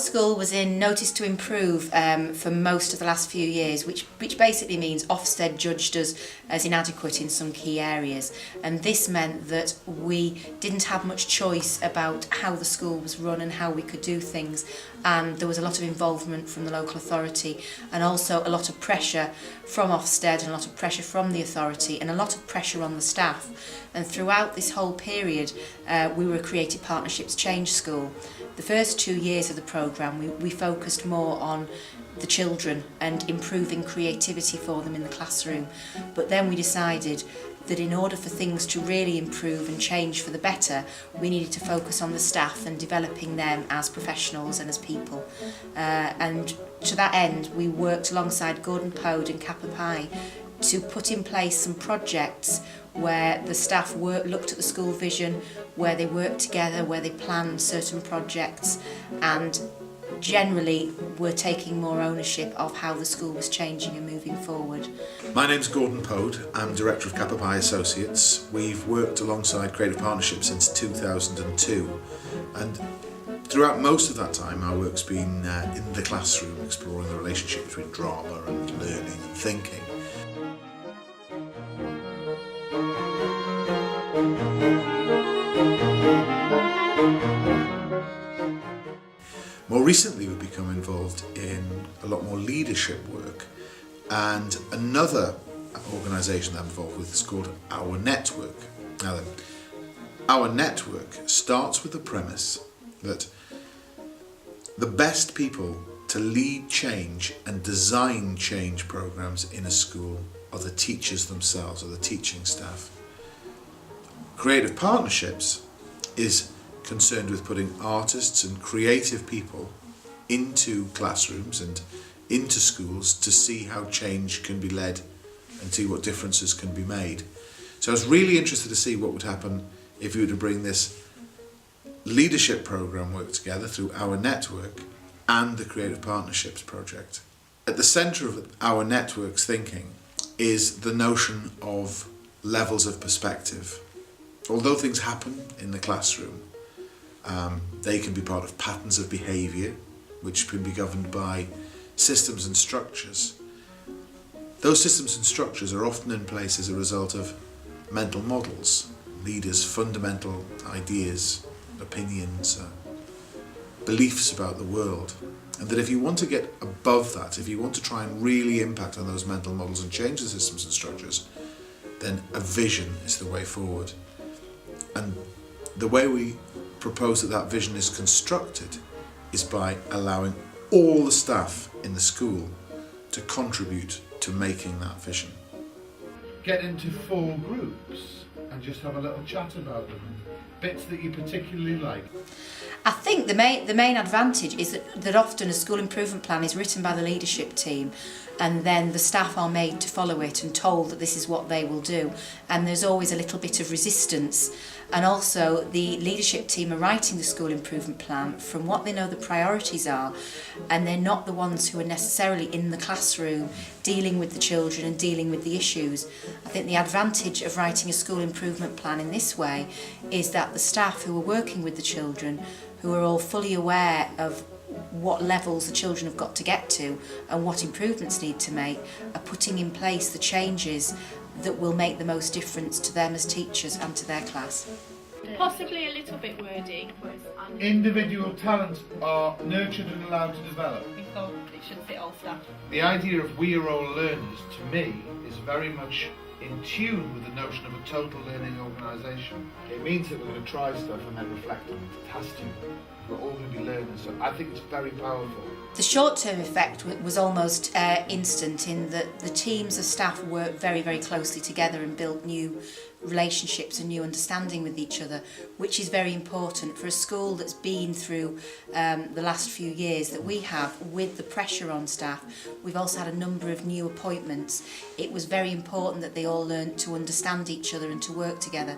school was in notice to improve for most of the last few years, which basically means Ofsted judged us as inadequate in some key areas, and this meant that we didn't have much choice about how the school was run and how we could do things, and there was a lot of involvement from the local authority and also a lot of pressure from Ofsted and a lot of pressure from the authority and a lot of pressure on the staff. And throughout this whole period we were a Creative Partnerships Change School. The first 2 years of the programme we focused more on the children and improving creativity for them in the classroom, but then we decided that in order for things to really improve and change for the better, we needed to focus on the staff and developing them as professionals and as people. And to that end, we worked alongside Gordon Pode and Kappa Pi to put in place some projects where the staff looked at the school vision, where they worked together, where they planned certain projects, and generally were taking more ownership of how the school was changing and moving forward. My name's Gordon Pode. I'm Director of Kappa Pi Associates. We've worked alongside Creative Partnerships since 2002, and throughout most of that time our work's been in the classroom, exploring the relationship between drama and learning and thinking. More recently we've become involved in a lot more leadership work, and another organisation that I'm involved with is called Our Network. Now then, Our Network starts with the premise that the best people to lead change and design change programmes in a school are the teachers themselves, or the teaching staff. Creative Partnerships is concerned with putting artists and creative people into classrooms and into schools to see how change can be led and see what differences can be made. So I was really interested to see what would happen if you were to bring this leadership programme work together through Our Network and the Creative Partnerships project. At the centre of Our Network's thinking is the notion of levels of perspective. Although things happen in the classroom, they can be part of patterns of behaviour which can be governed by systems and structures. Those systems and structures are often in place as a result of mental models, leaders' fundamental ideas, opinions, beliefs about the world. And that if you want to get above that, if you want to try and really impact on those mental models and change the systems and structures, then a vision is the way forward. And the way we propose that that vision is constructed is by allowing all the staff in the school to contribute to making that vision. Get into 4 groups and just have a little chat about them, bits that you particularly like. I think the main advantage is that often a school improvement plan is written by the leadership team, and then the staff are made to follow it and told that this is what they will do, and there's always a little bit of resistance. And also the leadership team are writing the school improvement plan from what they know the priorities are, and they're not the ones who are necessarily in the classroom dealing with the children and dealing with the issues. I think the advantage of writing a school improvement plan in this way is that the staff who are working with the children, who are all fully aware of what levels the children have got to get to and what improvements need to make, are putting in place the changes that will make the most difference to them as teachers and to their class. Possibly a little bit wordy. Individual talents are nurtured and allowed to develop. We thought it should fit all staff. The idea of we are all learners, to me, is very much in tune with the notion of a total learning organisation. It means that we're going to try stuff and then reflect on it. It has to. We're all going to be learners, so I think it's very powerful. The short-term effect was almost instant, in that the teams of staff worked very, very closely together and built new relationships and new understanding with each other, which is very important for a school that's been through the last few years that we have with the pressure on staff. We've also had a number of new appointments. It was very important that they all learned to understand each other and to work together.